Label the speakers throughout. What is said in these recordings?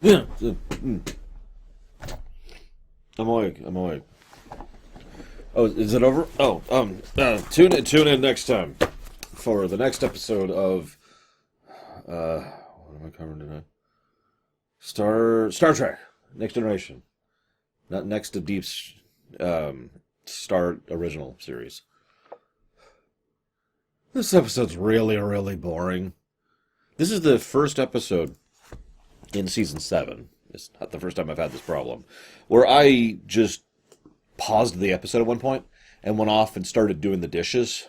Speaker 1: I'm awake. I'm awake. Oh, is it over? Oh, tune in next time for the next episode of what am I covering tonight? Star Trek, Next Generation, not next to Star original series. This episode's really, really boring. This is the first episode in season 7. It's not the first time I've had this problem, where I just paused the episode at one point and went off and started doing the dishes.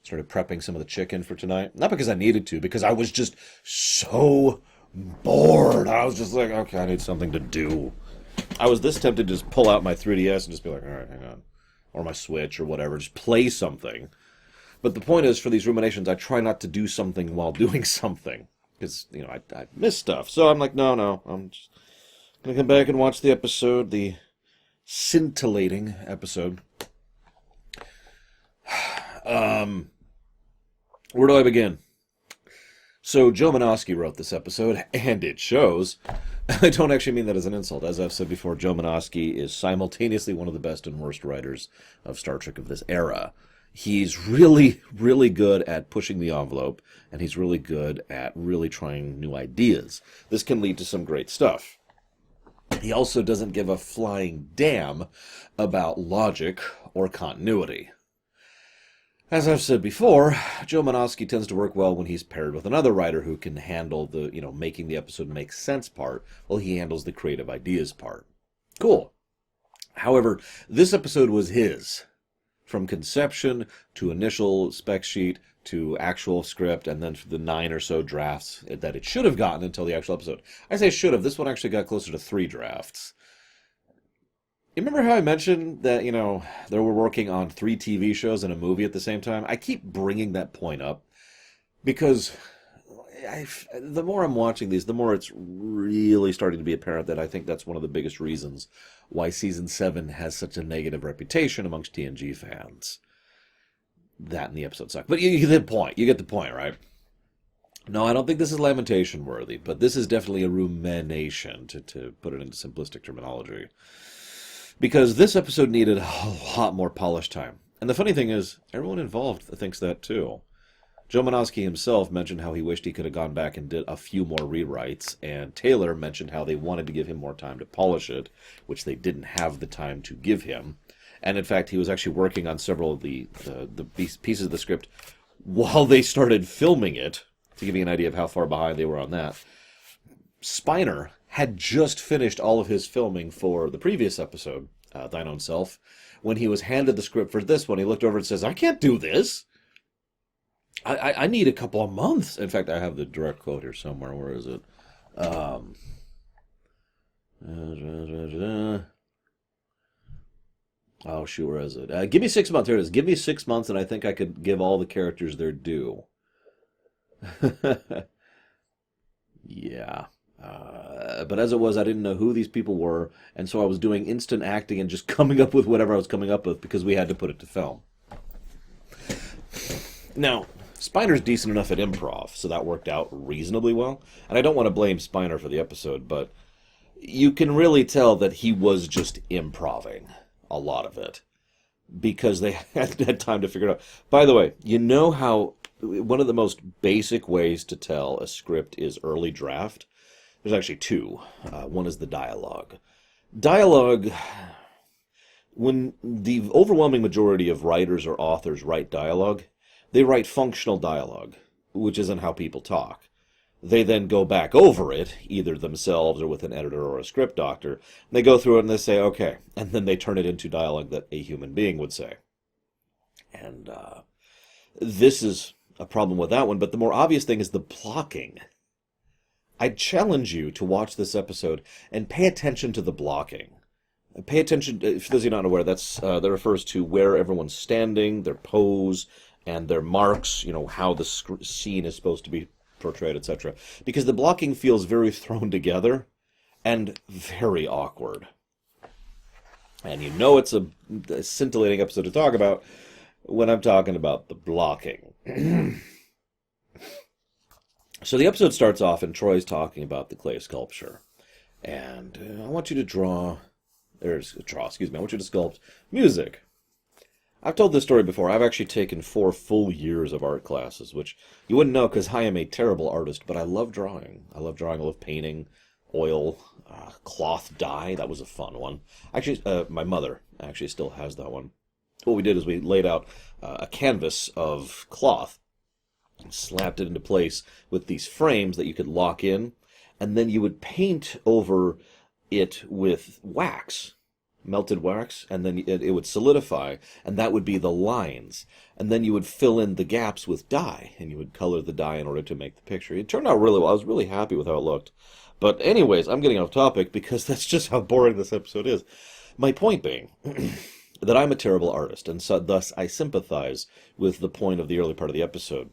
Speaker 1: Started prepping some of the chicken for tonight. Not because I needed to, because I was just so bored. I was just like, okay, I need something to do. I was this tempted to just pull out my 3DS and just be like, all right, hang on. Or my Switch or whatever, just play something. But the point is, for these ruminations, I try not to do something while doing something. Because, I miss stuff. So I'm like, no, I'm just going to come back and watch the episode, the scintillating episode. Where do I begin? So Joe Menosky wrote this episode, and it shows. I don't actually mean that as an insult. As I've said before, Joe Menosky is simultaneously one of the best and worst writers of Star Trek of this era. He's really, really good at pushing the envelope, and he's really good at really trying new ideas. This can lead to some great stuff. He also doesn't give a flying damn about logic or continuity. As I've said before, Joe Menosky tends to work well when he's paired with another writer who can handle the, making the episode make sense part, while he handles the creative ideas part. Cool. However, this episode was his. From conception to initial spec sheet to actual script, and then the 9 or so drafts that it should have gotten until the actual episode. I say should have. This one actually got closer to 3 drafts. You remember how I mentioned that, they were working on 3 TV shows and a movie at the same time? I keep bringing that point up because the more I'm watching these, the more it's really starting to be apparent that I think that's one of the biggest reasons why Season 7 has such a negative reputation amongst TNG fans. That and the episode suck. But you get the point. You get the point, right? No, I don't think this is lamentation worthy, but this is definitely a rumination, to put it into simplistic terminology. Because this episode needed a lot more polished time. And the funny thing is, everyone involved thinks that too. Joe Menosky himself mentioned how he wished he could have gone back and did a few more rewrites, and Taylor mentioned how they wanted to give him more time to polish it, which they didn't have the time to give him. And in fact, he was actually working on several of the pieces of the script while they started filming it, to give you an idea of how far behind they were on that. Spiner had just finished all of his filming for the previous episode, Thine Own Self. When he was handed the script for this one, he looked over and says, I can't do this. I need a couple of months. In fact, I have the direct quote here somewhere. Where is it? Oh, shoot, where is it? Give me 6 months. Here it is. Give me 6 months, and I think I could give all the characters their due. Yeah. But as it was, I didn't know who these people were, and so I was doing instant acting and just coming up with whatever I was coming up with because we had to put it to film. Now, Spiner's decent enough at improv, so that worked out reasonably well. And I don't want to blame Spiner for the episode, but you can really tell that he was just improving a lot of it because they had time to figure it out. By the way, you know how one of the most basic ways to tell a script is early draft? There's actually 2. One is the dialogue. Dialogue, when the overwhelming majority of writers or authors write dialogue, they write functional dialogue, which isn't how people talk. They then go back over it, either themselves or with an editor or a script doctor. And they go through it and they say, okay, and then they turn it into dialogue that a human being would say. And this is a problem with that one, but the more obvious thing is the blocking. I challenge you to watch this episode and pay attention to the blocking. Pay attention, for those of you not aware, that refers to where everyone's standing, their pose, and their marks, how the scene is supposed to be portrayed, etc. Because the blocking feels very thrown together and very awkward. And it's a scintillating episode to talk about when I'm talking about the blocking. So the episode starts off and Troy's talking about the clay sculpture. And I want you to I want you to sculpt music. I've told this story before. I've actually taken 4 full years of art classes, which you wouldn't know because I am a terrible artist, but I love drawing. I love drawing, I love painting, oil, cloth dye. That was a fun one. Actually, my mother actually still has that one. What we did is we laid out a canvas of cloth and slapped it into place with these frames that you could lock in, and then you would paint over it with wax, melted wax, and then it would solidify, and that would be the lines. And then you would fill in the gaps with dye, and you would color the dye in order to make the picture. It turned out really well. I was really happy with how it looked. But anyways, I'm getting off topic because that's just how boring this episode is. My point being that I'm a terrible artist, and so thus I sympathize with the point of the early part of the episode.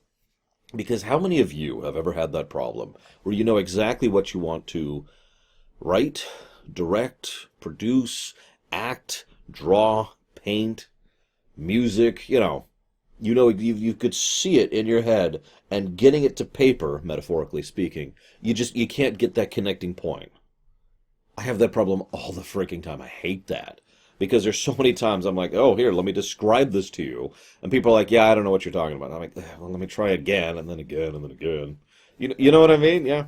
Speaker 1: Because how many of you have ever had that problem where you know exactly what you want to write, direct, produce, act, draw, paint, music, you could see it in your head, and getting it to paper, metaphorically speaking, you can't get that connecting point. I have that problem all the freaking time. I hate that. Because there's so many times I'm like, oh, here, let me describe this to you. And people are like, yeah, I don't know what you're talking about. I'm like, well, let me try again, and then again, and then again. You know what I mean? Yeah.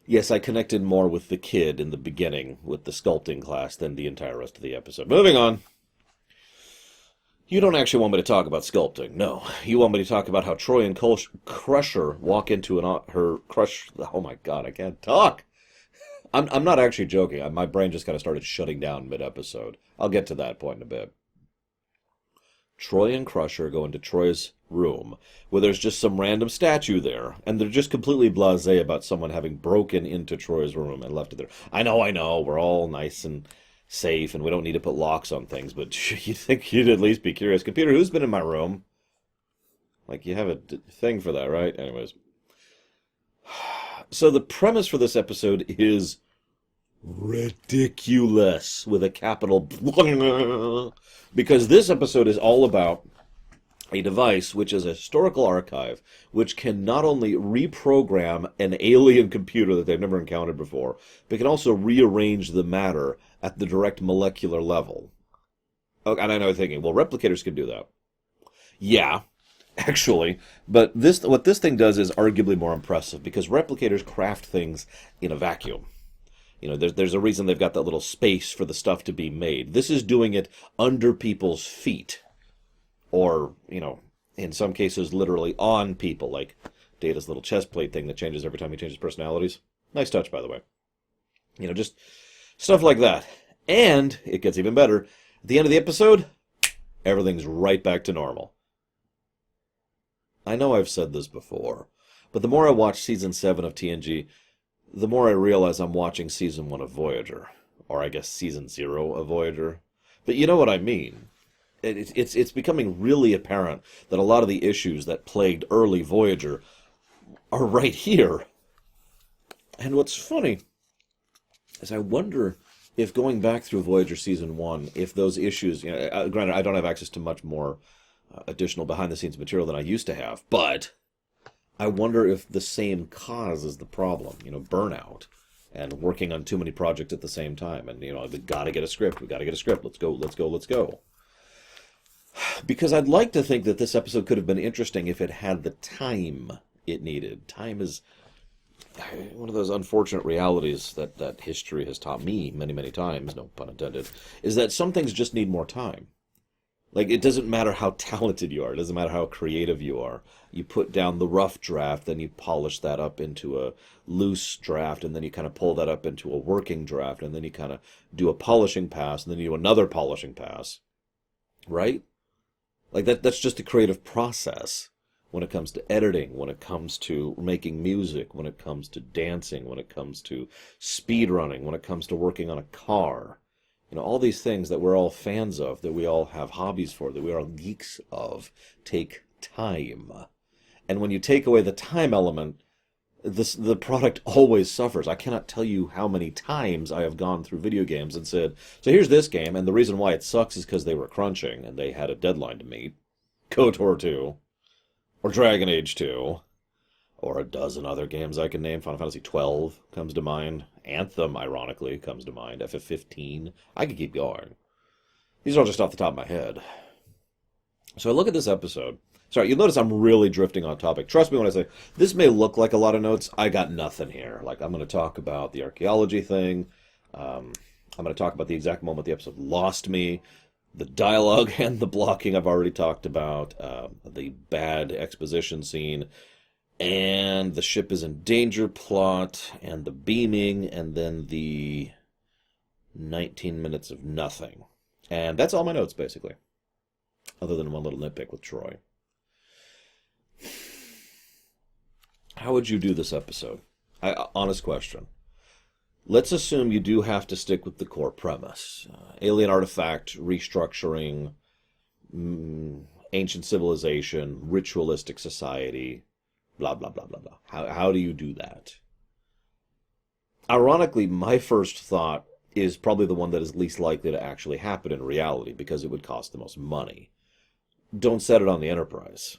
Speaker 1: Yes, I connected more with the kid in the beginning with the sculpting class than the entire rest of the episode. Moving on. You don't actually want me to talk about sculpting. No. You want me to talk about how Troy and Crusher walk into her crush. Oh my God, I can't talk. I'm not actually joking. My brain just kind of started shutting down mid-episode. I'll get to that point in a bit. Troy and Crusher go into Troy's room, where there's just some random statue there, and they're just completely blasé about someone having broken into Troy's room and left it there. I know, we're all nice and safe, and we don't need to put locks on things, but you'd think you'd at least be curious. Computer, who's been in my room? Like, you have a thing for that, right? Anyways. So the premise for this episode is ridiculous with a capital because this episode is all about a device which is a historical archive which can not only reprogram an alien computer that they've never encountered before, but can also rearrange the matter at the direct molecular level. Oh, and I know you're thinking, well, replicators can do that. Yeah, actually, but what this thing does is arguably more impressive because replicators craft things in a vacuum. There's a reason they've got that little space for the stuff to be made. This is doing it under people's feet. Or, in some cases, literally on people, like Data's little chest plate thing that changes every time he changes personalities. Nice touch, by the way. Just stuff like that. And it gets even better. At the end of the episode, everything's right back to normal. I know I've said this before, but the more I watch Season 7 of TNG, the more I realize I'm watching Season 1 of Voyager. Or I guess Season 0 of Voyager. But you know what I mean. It's becoming really apparent that a lot of the issues that plagued early Voyager are right here. And what's funny is I wonder if going back through Voyager Season 1, if those issues... granted, I don't have access to much more additional behind-the-scenes material than I used to have, but I wonder if the same cause is the problem, burnout, and working on too many projects at the same time, and, we gotta get a script, let's go. Because I'd like to think that this episode could have been interesting if it had the time it needed. Time is one of those unfortunate realities that history has taught me many, many times, no pun intended, is that some things just need more time. Like, it doesn't matter how talented you are. It doesn't matter how creative you are. You put down the rough draft, then you polish that up into a loose draft, and then you kind of pull that up into a working draft, and then you kind of do a polishing pass, and then you do another polishing pass. Right? Like, that's just a creative process when it comes to editing, when it comes to making music, when it comes to dancing, when it comes to speed running, when it comes to working on a car. All these things that we're all fans of, that we all have hobbies for, that we are geeks of, take time. And when you take away the time element, the product always suffers. I cannot tell you how many times I have gone through video games and said, so here's this game, and the reason why it sucks is because they were crunching, and they had a deadline to meet. KOTOR 2, or Dragon Age 2, or a dozen other games I can name. Final Fantasy 12 comes to mind. Anthem, ironically, comes to mind. FF15. I could keep going. These are all just off the top of my head. So I look at this episode. Sorry, you'll notice I'm really drifting on topic. Trust me when I say, this may look like a lot of notes. I got nothing here. Like, I'm going to talk about the archaeology thing. I'm going to talk about the exact moment the episode lost me. The dialogue and the blocking I've already talked about. The bad exposition scene. And the ship is in danger plot. And the beaming. And then the 19 minutes of nothing. And that's all my notes, basically. Other than one little nitpick with Troy. How would you do this episode? Honest question. Let's assume you do have to stick with the core premise. Alien artifact, restructuring, ancient civilization, ritualistic society, blah, blah, blah, blah, blah. How do you do that? Ironically, my first thought is probably the one that is least likely to actually happen in reality because it would cost the most money. Don't set it on the Enterprise.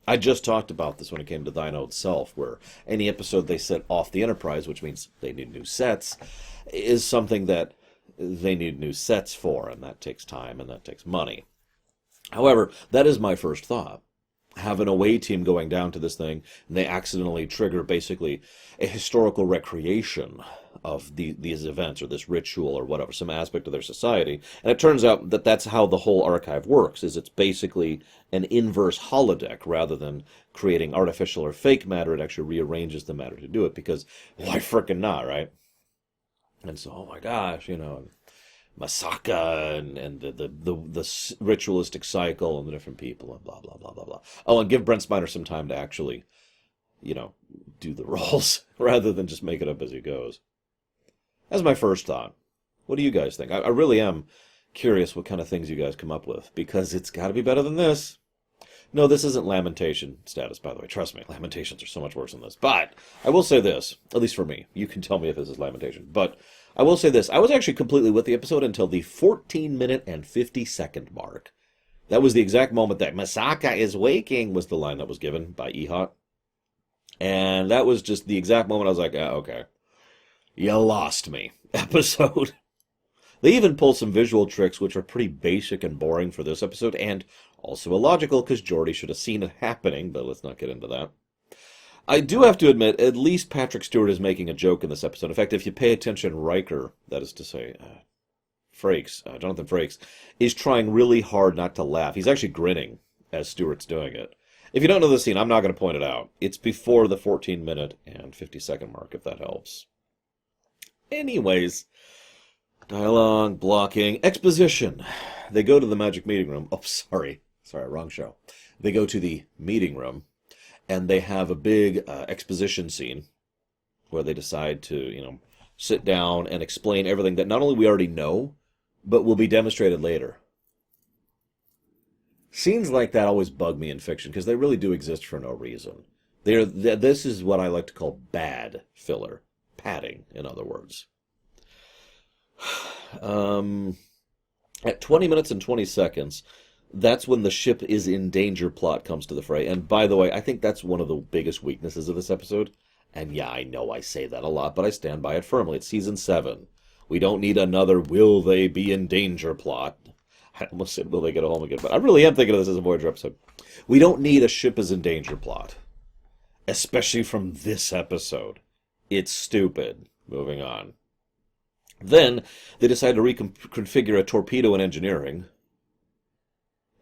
Speaker 1: I just talked about this when it came to Thine Own Self, where any episode they set off the Enterprise, which means they need new sets, is something that they need new sets for, and that takes time and that takes money. However, that is my first thought. Have an away team going down to this thing, and they accidentally trigger basically a historical recreation of these events or this ritual or whatever, some aspect of their society. And it turns out that that's how the whole archive works, is it's basically an inverse holodeck rather than creating artificial or fake matter. It actually rearranges the matter to do it because why frickin' not, right? And so, oh my gosh, Masaka and the ritualistic cycle and the different people and blah, blah, blah, blah, blah. Oh, and give Brent Spiner some time to actually, do the roles rather than just make it up as he goes. That's my first thought. What do you guys think? I really am curious what kind of things you guys come up with, because it's got to be better than this. No, this isn't Lamentation status, by the way. Trust me, Lamentations are so much worse than this. But I will say this, at least for me. You can tell me if this is Lamentation. But I will say this. I was actually completely with the episode until the 14-minute and 50-second mark. That was the exact moment that Masaka is waking was the line that was given by Ehot. And that was just the exact moment I was like, okay. You lost me, episode. They even pull some visual tricks which are pretty basic and boring for this episode, and also illogical because Geordi should have seen it happening, but let's not get into that. I do have to admit, at least Patrick Stewart is making a joke in this episode. In fact, if you pay attention, Riker, that is to say, Jonathan Frakes, is trying really hard not to laugh. He's actually grinning as Stewart's doing it. If you don't know the scene, I'm not going to point it out. It's before the 14-minute and 50-second mark, if that helps. Anyways, dialogue, blocking, exposition. They go to the magic meeting room. Oh, sorry, wrong show. They go to the meeting room, and they have a big exposition scene where they decide to, sit down and explain everything that not only we already know, but will be demonstrated later. Scenes like that always bug me in fiction because they really do exist for no reason. This is what I like to call bad filler. Padding, in other words. At 20 minutes and 20 seconds, that's when the ship is in danger plot comes to the fray. And by the way, I think that's one of the biggest weaknesses of this episode. And yeah, I know I say that a lot, but I stand by it firmly. It's season 7. We don't need another will they be in danger plot. I almost said will they get home again, but I really am thinking of this as a Voyager episode. We don't need a ship is in danger plot. Especially from this episode. It's stupid. Moving on. Then, they decide to reconfigure a torpedo in engineering.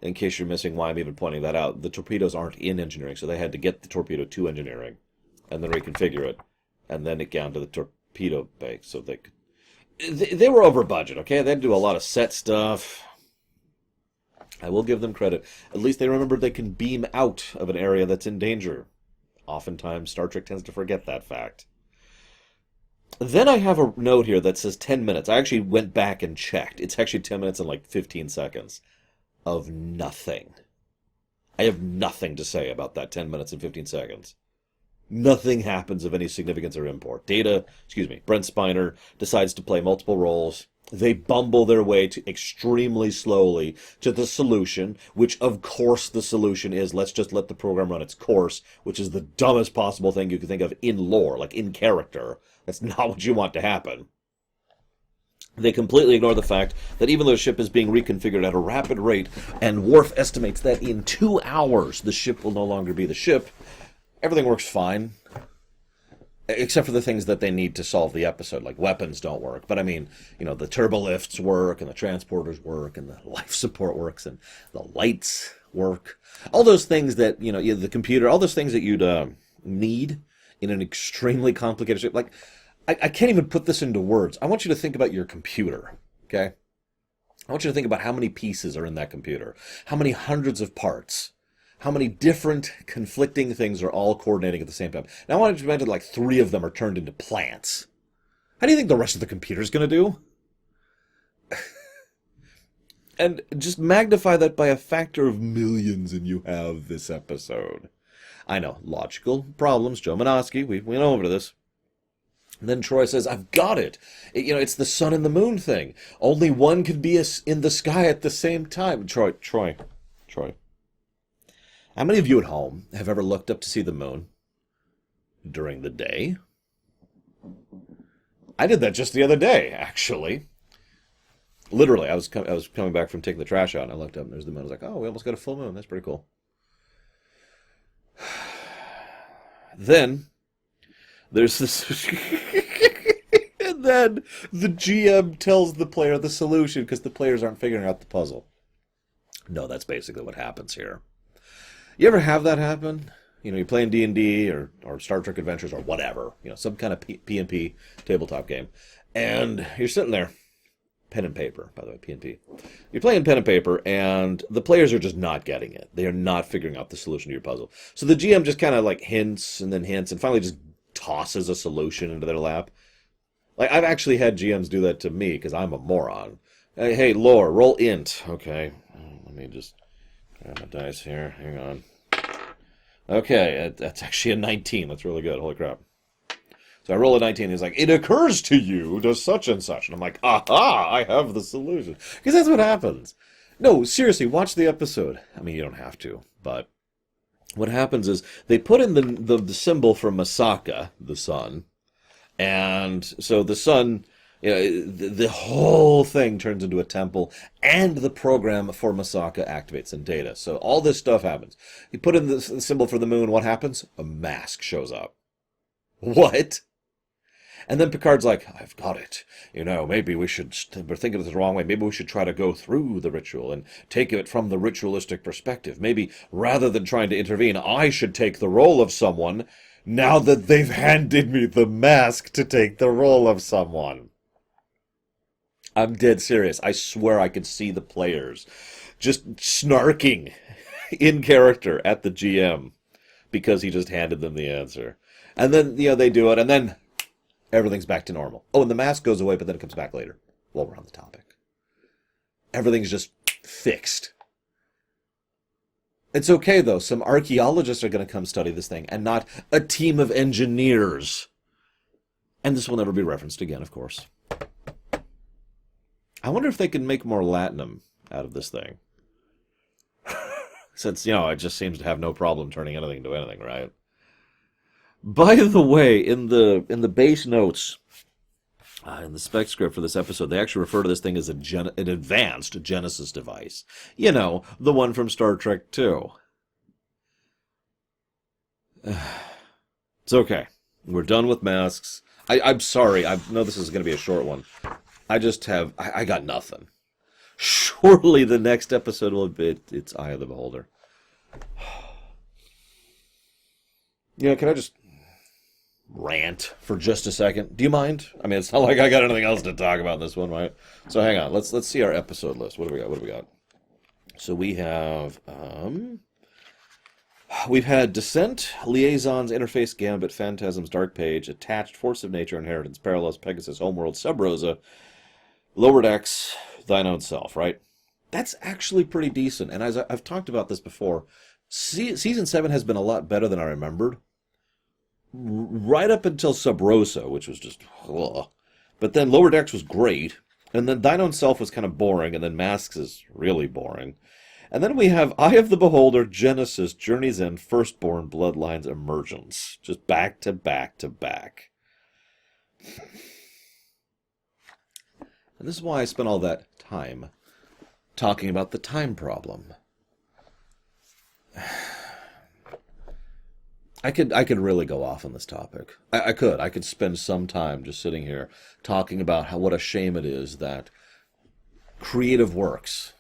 Speaker 1: In case you're missing why I'm even pointing that out, the torpedoes aren't in engineering, so they had to get the torpedo to engineering, and then reconfigure it, and then it down to the torpedo bay, so they were over budget, okay? They had to do a lot of set stuff. I will give them credit. At least they remembered they can beam out of an area that's in danger. Oftentimes, Star Trek tends to forget that fact. Then I have a note here that says 10 minutes. I actually went back and checked. It's actually 10 minutes and like 15 seconds of nothing. I have nothing to say about that 10 minutes and 15 seconds. Nothing happens of any significance or import. Brent Spiner decides to play multiple roles. They bumble their way to extremely slowly to the solution, which of course the solution is let's just let the program run its course, which is the dumbest possible thing you can think of in lore, like in character. That's not what you want to happen. They completely ignore the fact that even though the ship is being reconfigured at a rapid rate, and Worf estimates that in 2 hours the ship will no longer be the ship, everything works fine. Except for the things that they need to solve the episode, like weapons don't work. But I mean, the turbolifts work, and the transporters work, and the life support works, and the lights work. All those things that, the computer, all those things that you'd need in an extremely complicated ship. Like, I can't even put this into words. I want you to think about your computer, okay? I want you to think about how many pieces are in that computer, how many hundreds of parts, how many different conflicting things are all coordinating at the same time. Now, I want to imagine like 3 of them are turned into plants. How do you think the rest of the computer is going to do? And just magnify that by a factor of millions, and you have this episode. I know, logical problems. Joe Menosky, we went over this. And then Troy says, I've got it. It's the sun and the moon thing. Only one can be in the sky at the same time. Troy. How many of you at home have ever looked up to see the moon during the day? I did that just the other day, actually. Literally, I was coming back from taking the trash out, and I looked up, and there's the moon. I was like, oh, we almost got a full moon. That's pretty cool. Then, there's this... and then the GM tells the player the solution, because the players aren't figuring out the puzzle. No, that's basically what happens here. You ever have that happen? You're playing D&D or Star Trek Adventures or whatever, some kind of P&P tabletop game, and you're sitting there, pen and paper, by the way, P&P. You're playing pen and paper, and the players are just not getting it. They are not figuring out the solution to your puzzle. So the GM just kind of like hints, and finally just tosses a solution into their lap. Like, I've actually had GMs do that to me because I'm a moron. Hey, lore, roll int. Okay, let me just grab my dice here. Hang on. Okay, that's actually a 19. That's really good. Holy crap. So I roll a 19. He's like, it occurs to you to such and such. And I'm like, aha, I have the solution. Because that's what happens. No, seriously, watch the episode. I mean, you don't have to, but what happens is they put in the symbol for Masaka, the sun. And so the sun... the whole thing turns into a temple, and the program for Masaka activates in data. So all this stuff happens. You put in the symbol for the moon, what happens? A mask shows up. What? And then Picard's like, I've got it. Maybe we're thinking of it the wrong way. Maybe we should try to go through the ritual and take it from the ritualistic perspective. Maybe rather than trying to intervene, I should take the role of someone now that they've handed me the mask to take the role of someone. I'm dead serious. I swear I could see the players just snarking in character at the GM because he just handed them the answer. And then, they do it, and then everything's back to normal. Oh, and the mask goes away, but then it comes back later while we're on the topic. Everything's just fixed. It's okay, though. Some archaeologists are going to come study this thing, and not a team of engineers. And this will never be referenced again, of course. I wonder if they can make more latinum out of this thing. Since, it just seems to have no problem turning anything into anything, right? By the way, in the base notes, in the spec script for this episode, they actually refer to this thing as an advanced Genesis device. The one from Star Trek II. It's okay. We're done with masks. I'm sorry. I know this is going to be a short one. I got nothing. Surely the next episode will be, it's Eye of the Beholder. Can I just rant for just a second? Do you mind? I mean, it's not like I got anything else to talk about in this one, right? So hang on. Let's see our episode list. What do we got? So we have, we've had Descent, Liaisons, Interface, Gambit, Phantasms, Dark Page, Attached, Force of Nature, Inheritance, Parallels, Pegasus, Homeworld, Sub Rosa, Lower Decks, Thine Own Self, right? That's actually pretty decent. And as I've talked about this before, Season 7 has been a lot better than I remembered. Right up until Sub Rosa, which was just... ugh. But then Lower Decks was great. And then Thine Own Self was kind of boring, and then Masks is really boring. And then we have Eye of the Beholder, Genesis, Journey's End, Firstborn, Bloodlines, Emergence. Just back to back to back. And this is why I spent all that time talking about the time problem. I could really go off on this topic. I could spend some time just sitting here talking about what a shame it is that creative works,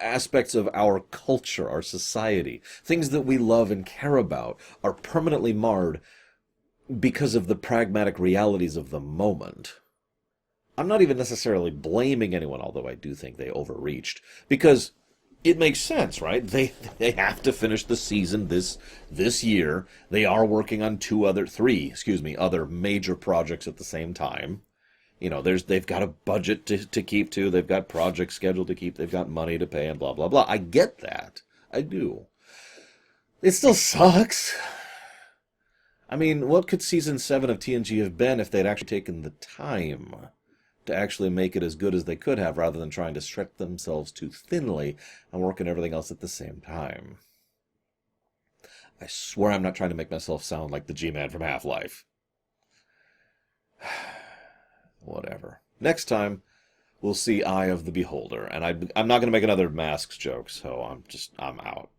Speaker 1: aspects of our culture, our society, things that we love and care about are permanently marred because of the pragmatic realities of the moment. I'm not even necessarily blaming anyone, although I do think they overreached, because it makes sense, right? They have to finish the season this year. They are working on other major projects at the same time. They've got a budget to keep to, they've got projects scheduled to keep, they've got money to pay, and blah blah blah. I get that. I do. It still sucks. I mean, what could season 7 of TNG have been if they'd actually taken the time to actually make it as good as they could have, rather than trying to stretch themselves too thinly and work on everything else at the same time? I swear I'm not trying to make myself sound like the G-Man from Half-Life. Whatever. Next time, we'll see Eye of the Beholder, and I'm not going to make another Masks joke, so I'm out.